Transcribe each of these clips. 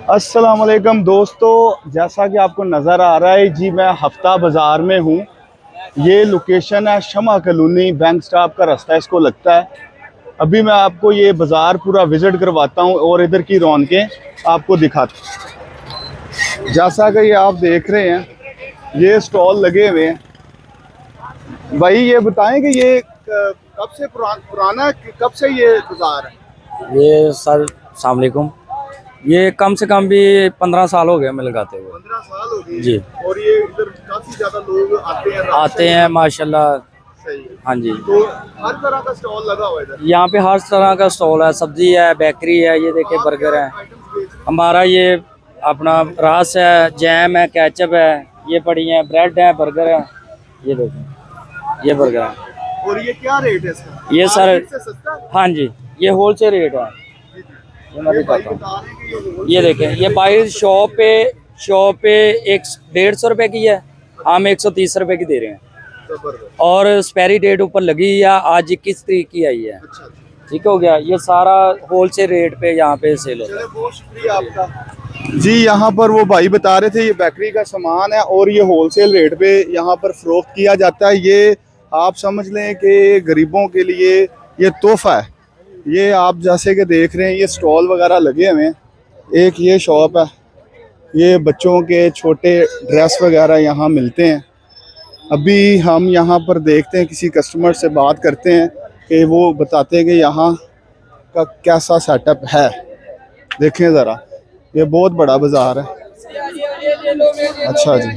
अस्सलाम वालेकुम दोस्तों, जैसा कि आपको नज़र आ रहा है जी, मैं हफ्ता बाज़ार में हूँ। ये लोकेशन है शमा कॉलोनी, बैंक स्टॉप का रास्ता इसको लगता है। अभी मैं आपको ये बाज़ार पूरा विज़िट करवाता हूँ और इधर की रौनकें आपको दिखाता हूँ। जैसा कि ये आप देख रहे हैं, ये स्टॉल लगे हुए हैं। भाई ये बताएं कि ये कब से पुराना, कब से ये बाज़ार है? ये सर सलामकुम। ये कम से कम भी 15 साल हो गए हमें लगाते हुए। 15 साल हो गए जी। और ये इधर काफ़ी ज़्यादा लोग आते हैं माशाल्लाह। सही है। हाँ जी। तो हर तरह का स्टॉल लगा हुआ है इधर। यहाँ पे हर तरह का स्टॉल है, सब्जी है, बेकरी है, ये देखिए आप बर्गर क्या है। आइटम्स बेच रहे हमारा ये अपना रस है, जैम है, केचप है, ये पड़ी है, ब्रेड है, बर्गर है। ये देखिए ये बर्गर है। हैं? और ये क्या रेट है इसका? ये सर मार्केट से सस्ता है? हाँ जी, ये होलसेल रेट है। ये मैं ये भाई दिखाता हूँ। बता रहे हैं कि ये ये wholesale देखें, rate ये है। बाहर शॉप पे एक 150 रुपए की है, हम 130 रुपए की दे रहे हैं। जबरदस्त। और एक्सपायरी डेट ऊपर लगी है, आज 21 तारीख की आई है। अच्छा अच्छा। ठीक हो गया, ये सारा होलसेल रेट पे यहाँ पे सेल होता चले है। बहुत शुक्रिया आपका जी। यहाँ पर वो भाई बता रहे थे ये बेकरी का सामान है और ये होलसेल रेट पे यहाँ पर फरोख्त किया जाता है। ये आप समझ लें कि गरीबों के लिए ये तोहफा है। ये आप जैसे कि देख रहे हैं, ये स्टॉल वगैरह लगे हुए हैं। एक ये शॉप है, ये बच्चों के छोटे ड्रेस वगैरह यहाँ मिलते हैं। अभी हम यहाँ पर देखते हैं, किसी कस्टमर से बात करते हैं कि वो बताते हैं कि यहाँ का कैसा सेटअप है। देखें ज़रा, ये बहुत बड़ा बाज़ार है। अच्छा जी,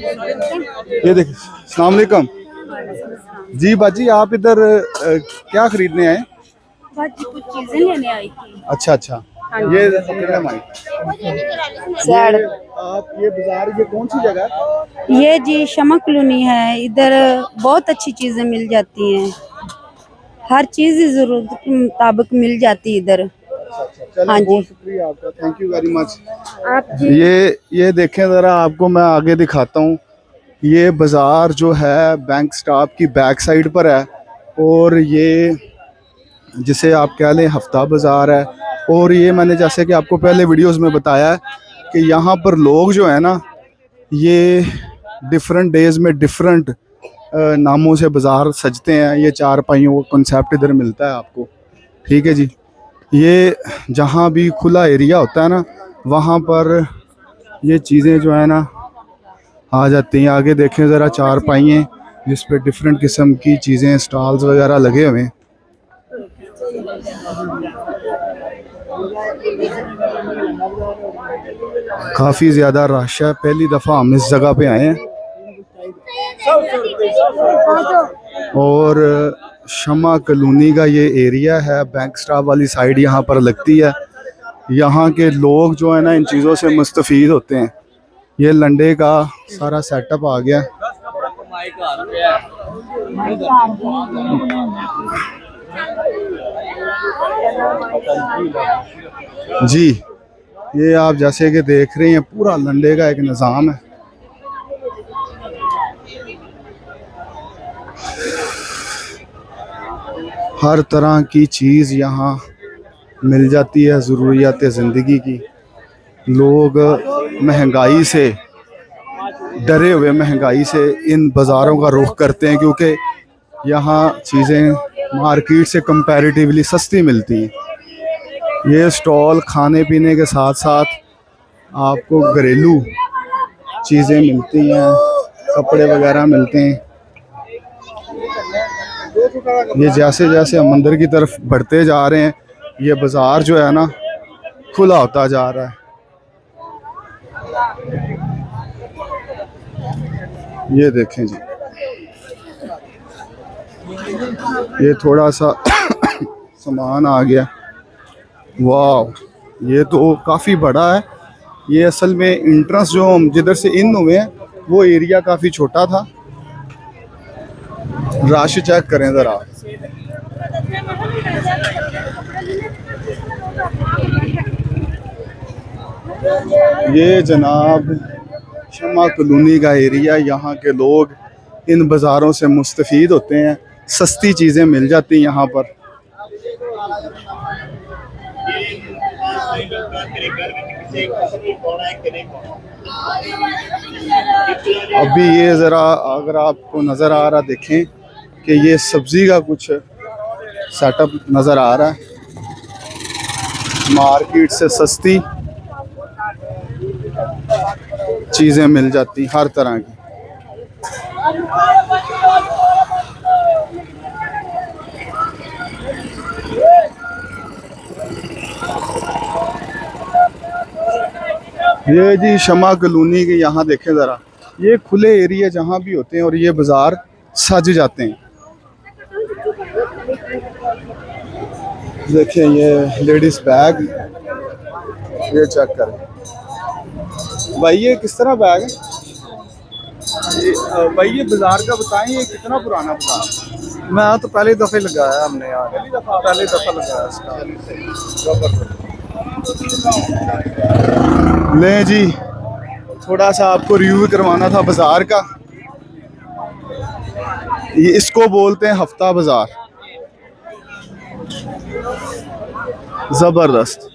ये देखिए। अस्सलाम वालेकुम जी। बाजी आप इधर क्या खरीदने आए? बाजी कुछ चीजें लेने आई थी। अच्छा अच्छा। ये पकड़ना माइक। सैड। आप ये बाज़ार, ये कौन सी जगह है? ये जी शमा कॉलोनी है, इधर बहुत अच्छी चीजें मिल जाती हैं। हर चीज जरूरत के मुताबिक मिल जाती है इधर। चलो हाँ जी। बहुत शुक्रिया आपका, थैंक यू वेरी मच। आप जी ये देखें ज़रा, आपको मैं आगे दिखाता हूँ। ये बाज़ार जो है बैंक स्टॉप की बैक साइड पर है और ये जिसे आप कह लें हफ्ता बाज़ार है। और ये मैंने जैसे कि आपको पहले वीडियोस में बताया है कि यहाँ पर लोग जो है ना, ये डिफरेंट डेज़ में डिफरेंट नामों से बाज़ार सजते हैं। ये चार पाइयों का कॉन्सेप्ट इधर मिलता है आपको। ठीक है जी। ये जहाँ भी खुला एरिया होता है ना, वहाँ पर ये चीज़ें जो है ना आ जाती हैं। आगे देखें ज़रा, चार पाइयाँ जिस पे डिफरेंट किस्म की चीज़ें, स्टॉल्स वगैरह लगे हुए हैं। काफ़ी ज़्यादा रश है, पहली दफ़ा हम इस जगह पे आए हैं। और शमा कॉलोनी का ये एरिया है, बैंक स्टॉप वाली साइड यहाँ पर लगती है। यहाँ के लोग जो है ना, इन चीज़ों से मुस्तफ़ीद होते हैं। ये लंडे का सारा सेटअप आ गया। जी, ये आप जैसे कि देख रहे हैं, पूरा लंडे का एक निज़ाम है। हर तरह की चीज़ यहाँ मिल जाती है, ज़रूरियात ज़िंदगी की। लोग महंगाई से डरे हुए, महंगाई से इन बाज़ारों का रुख करते हैं, क्योंकि यहाँ चीज़ें मार्केट से कंपैरेटिवली सस्ती मिलती हैं। ये स्टॉल खाने पीने के साथ साथ आपको घरेलू चीज़ें मिलती हैं, कपड़े वगैरह मिलते हैं। ये जैसे जैसे हम अंदर की तरफ बढ़ते जा रहे हैं, ये बाज़ार जो है ना, खुला होता जा रहा है। ये देखें जी, ये थोड़ा सा सामान आ गया। वाह, ये तो काफ़ी बड़ा है। ये असल में इंट्रेंस जो हम जिधर से इन हुए हैं, वो एरिया काफ़ी छोटा था। रश चेक करें ज़रा। ये जनाब शमा कॉलोनी का एरिया, यहाँ के लोग इन बाज़ारों से मुस्तफ़ीद होते हैं। सस्ती चीज़ें मिल जाती हैं यहाँ पर। अभी ये ज़रा अगर आपको नज़र आ रहा देखें कि ये सब्ज़ी का कुछ सेटअप नज़र आ रहा है, मार्केट से सस्ती चीज़ें मिल जाती हर तरह की। ये जी शमा कॉलोनी के यहाँ देखें ज़रा, ये खुले एरिया जहाँ भी होते हैं और ये बाज़ार सज जाते हैं। देखिए ये लेडीज़ बैग, ये चेक करें भाई, ये किस तरह बैग है ये? भाई ये बाज़ार का बताएं, ये कितना पुराना बाज़ार? मैं तो पहली दफ़े लगाया हमने यार, पहली दफ़ा लगाया इसका। ले जी, थोड़ा सा आपको रिव्यू करवाना था बाज़ार का। ये इसको बोलते हैं हफ्ता बाज़ार, ज़बरदस्त।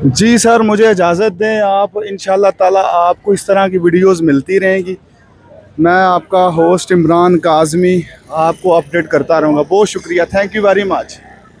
जी सर, मुझे इजाज़त दें आप। इंशाल्लाह ताला आपको इस तरह की वीडियोस मिलती रहेंगी। मैं आपका होस्ट इमरान काज़मी आपको अपडेट करता रहूँगा। बहुत शुक्रिया, थैंक यू वेरी मच।